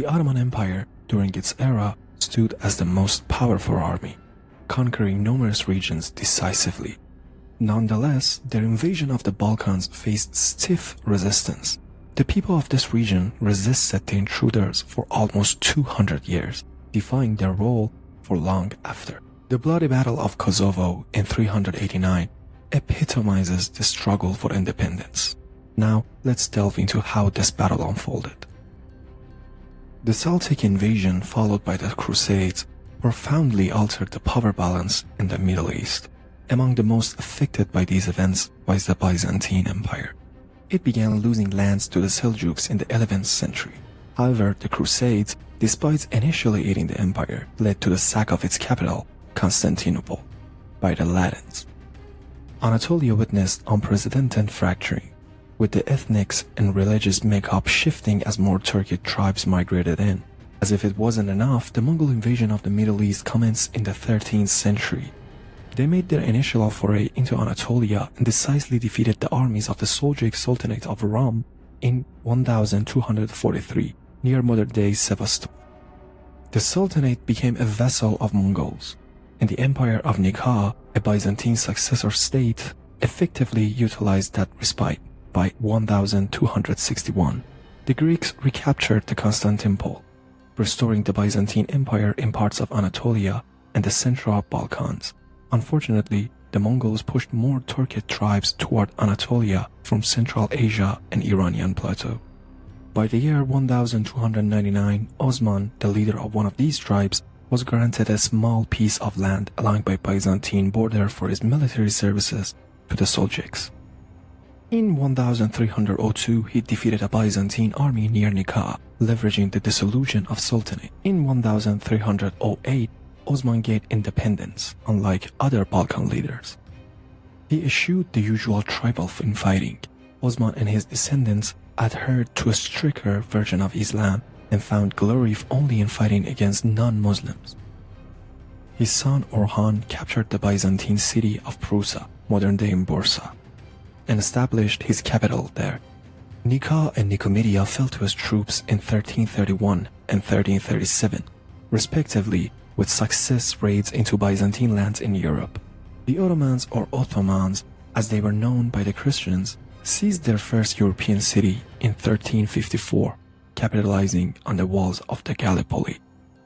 The Ottoman Empire, during its era, stood as the most powerful army, conquering numerous regions decisively. Nonetheless, their invasion of the Balkans faced stiff resistance. The people of this region resisted the intruders for almost 200 years, defying their rule for long after. The bloody Battle of Kosovo in 389 epitomizes the struggle for independence. Now, let's delve into how this battle unfolded. The Celtic invasion, followed by the Crusades, profoundly altered the power balance in the Middle East. Among the most affected by these events was the Byzantine Empire. It began losing lands to the Seljuks in the 11th century. However, the Crusades, despite initially aiding the empire, led to the sack of its capital, Constantinople, by the Latins. Anatolia witnessed unprecedented fracturing, with the ethnic and religious makeup shifting as more Turkic tribes migrated in. As if it wasn't enough, the Mongol invasion of the Middle East commenced in the 13th century. They made their initial foray into Anatolia and decisively defeated the armies of the Seljuk Sultanate of Rum in 1243, near modern-day Sevastopol. The Sultanate became a vassal of Mongols, and the Empire of Nikah, a Byzantine successor state, effectively utilized that respite. By 1261, the Greeks recaptured the Constantinople, restoring the Byzantine Empire in parts of Anatolia and the central Balkans. Unfortunately, the Mongols pushed more Turkic tribes toward Anatolia from Central Asia and Iranian plateau. By the year 1299, Osman, the leader of one of these tribes, was granted a small piece of land along the Byzantine border for his military services to the Seljuks. In 1302, he defeated a Byzantine army near Nikah, leveraging the dissolution of Sultanate. In 1308, Osman gained independence, unlike other Balkan leaders. He eschewed the usual tribal infighting. Osman and his descendants adhered to a stricter version of Islam and found glory only in fighting against non-Muslims. His son Orhan captured the Byzantine city of Prusa, modern-day Bursa, and established his capital there. Nikah and Nicomedia fell to his troops in 1331 and 1337, respectively, with success raids into Byzantine lands in Europe. The Ottomans, or Ottomans, as they were known by the Christians, seized their first European city in 1354, capitalizing on the walls of the Gallipoli,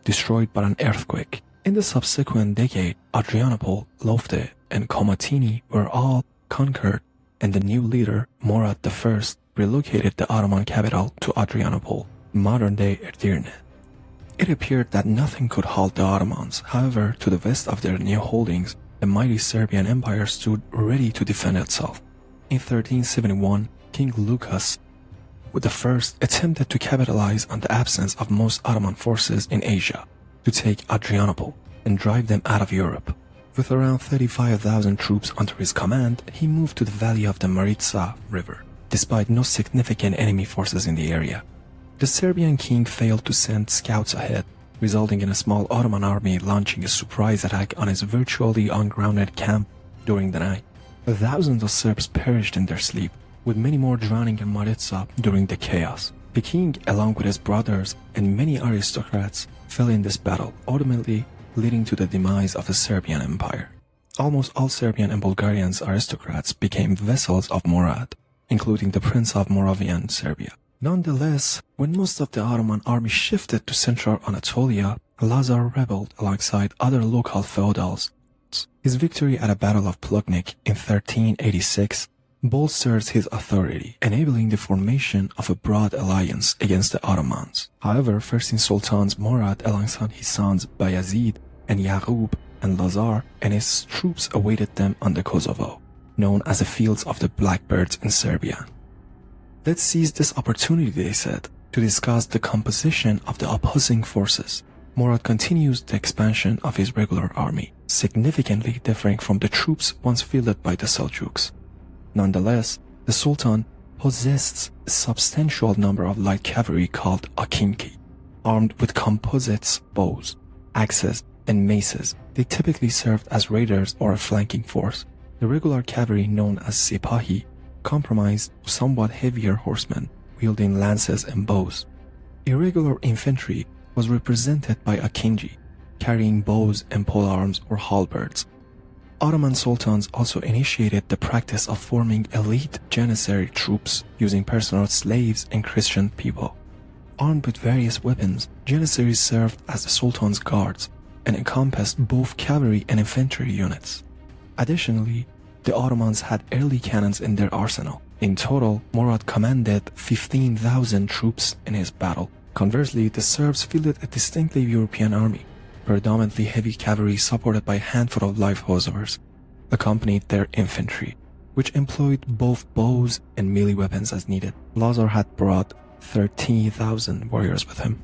destroyed by an earthquake. In the subsequent decade, Adrianople, Lofte, and Komotini were all conquered, and the new leader, Murad I, relocated the Ottoman capital to Adrianople, modern-day Edirne. It appeared that nothing could halt the Ottomans. However, to the west of their new holdings, the mighty Serbian Empire stood ready to defend itself. In 1371, King Lucas I attempted to capitalize on the absence of most Ottoman forces in Asia to take Adrianople and drive them out of Europe. With around 35,000 troops under his command, he moved to the valley of the Maritsa River, despite no significant enemy forces in the area. The Serbian king failed to send scouts ahead, resulting in a small Ottoman army launching a surprise attack on his virtually ungrounded camp during the night. Thousands of Serbs perished in their sleep, with many more drowning in Maritsa during the chaos. The king, along with his brothers and many aristocrats, fell in this battle, ultimately leading to the demise of the Serbian Empire. Almost all Serbian and Bulgarian aristocrats became vassals of Murad, including the Prince of Moravian Serbia. Nonetheless, when most of the Ottoman army shifted to central Anatolia, Lazar rebelled alongside other local feudals. His victory at the Battle of Plugnik in 1386 bolstered his authority, enabling the formation of a broad alliance against the Ottomans. However, first Sultan Murad alongside his sons Bayezid and Yaqub and Lazar and his troops awaited them on the Kosovo, known as the Fields of the Blackbirds in Serbia. Let's seize this opportunity, they said, to discuss the composition of the opposing forces. Murad continues the expansion of his regular army, significantly differing from the troops once fielded by the Seljuks. Nonetheless, the Sultan possessed a substantial number of light cavalry called akimki, armed with composites, bows, axes, and maces. They typically served as raiders or a flanking force. The regular cavalry, known as sipahi, comprised somewhat heavier horsemen wielding lances and bows. Irregular infantry was represented by akinji, carrying bows and polearms or halberds. Ottoman sultans also initiated the practice of forming elite janissary troops using personal slaves and Christian people. Armed with various weapons, janissaries served as the sultan's guards and encompassed both cavalry and infantry units. Additionally, the Ottomans had early cannons in their arsenal. In total, Murad commanded 15,000 troops in his battle. Conversely, the Serbs fielded a distinctly European army. Predominantly heavy cavalry supported by a handful of light hussars accompanied their infantry, which employed both bows and melee weapons as needed. Lazar had brought 30,000 warriors with him.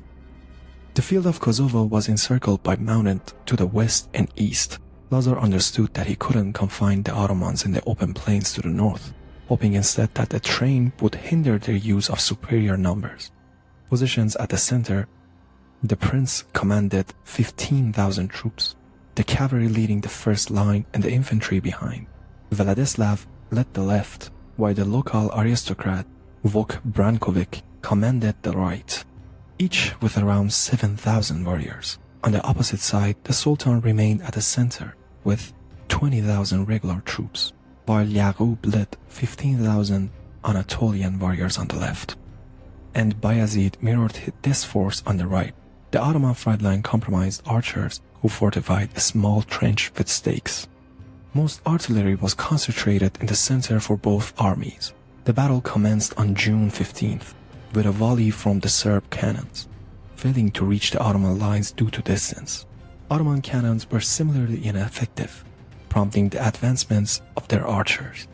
The field of Kosovo was encircled by mountains to the west and east. Lazar understood that he couldn't confine the Ottomans in the open plains to the north, hoping instead that the terrain would hinder their use of superior numbers. Positions at the center, the prince commanded 15,000 troops, the cavalry leading the first line and the infantry behind. Vladislav led the left, while the local aristocrat, Vuk Brankovic, commanded the right, each with around 7,000 warriors. On the opposite side, the Sultan remained at the center with 20,000 regular troops, while Yaqub led 15,000 Anatolian warriors on the left. And Bayezid mirrored this force on the right. The Ottoman front line comprised archers who fortified a small trench with stakes. Most artillery was concentrated in the center for both armies. The battle commenced on June 15th with a volley from the Serb cannons, failing to reach the Ottoman lines due to distance. Ottoman cannons were similarly ineffective, prompting the advancements of their archers.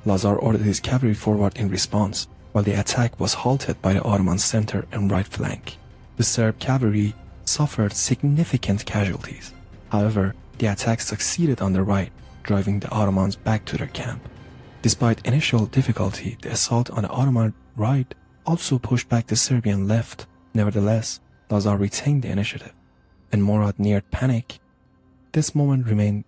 Lazar ordered his cavalry forward in response, while the attack was halted by the Ottoman center and right flank. The Serb cavalry suffered significant casualties. However, the attack succeeded on the right, driving the Ottomans back to their camp. Despite initial difficulty, the assault on the Ottoman right also pushed back the Serbian left. Nevertheless, Lazar retained the initiative, and Murad neared panic. This moment remained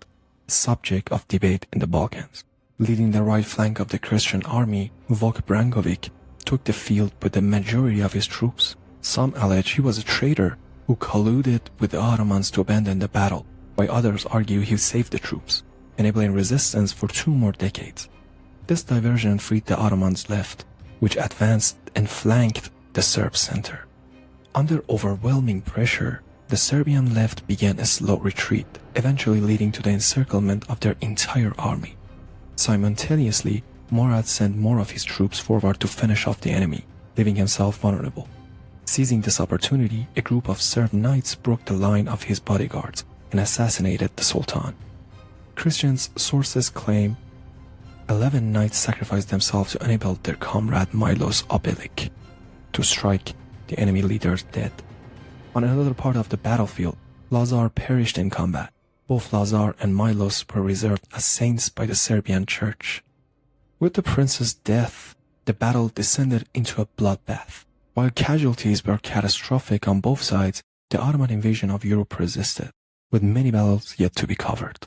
a subject of debate in the Balkans. Leading the right flank of the Christian army, Vuk Brankovic took the field with the majority of his troops. Some allege he was a traitor who colluded with the Ottomans to abandon the battle, while others argue he saved the troops, enabling resistance for 2 more decades. This diversion freed the Ottomans' left, which advanced and flanked the Serb center. Under overwhelming pressure, the Serbian left began a slow retreat, eventually leading to the encirclement of their entire army. Simultaneously, Murad sent more of his troops forward to finish off the enemy, leaving himself vulnerable. Seizing this opportunity, a group of Serb knights broke the line of his bodyguards and assassinated the Sultan. Christian sources claim 11 knights sacrificed themselves to enable their comrade Milos Obilic to strike the enemy leaders dead. On another part of the battlefield, Lazar perished in combat. Both Lazar and Milos were reserved as saints by the Serbian church. With the prince's death, the battle descended into a bloodbath. While casualties were catastrophic on both sides, the Ottoman invasion of Europe persisted, with many battles yet to be covered.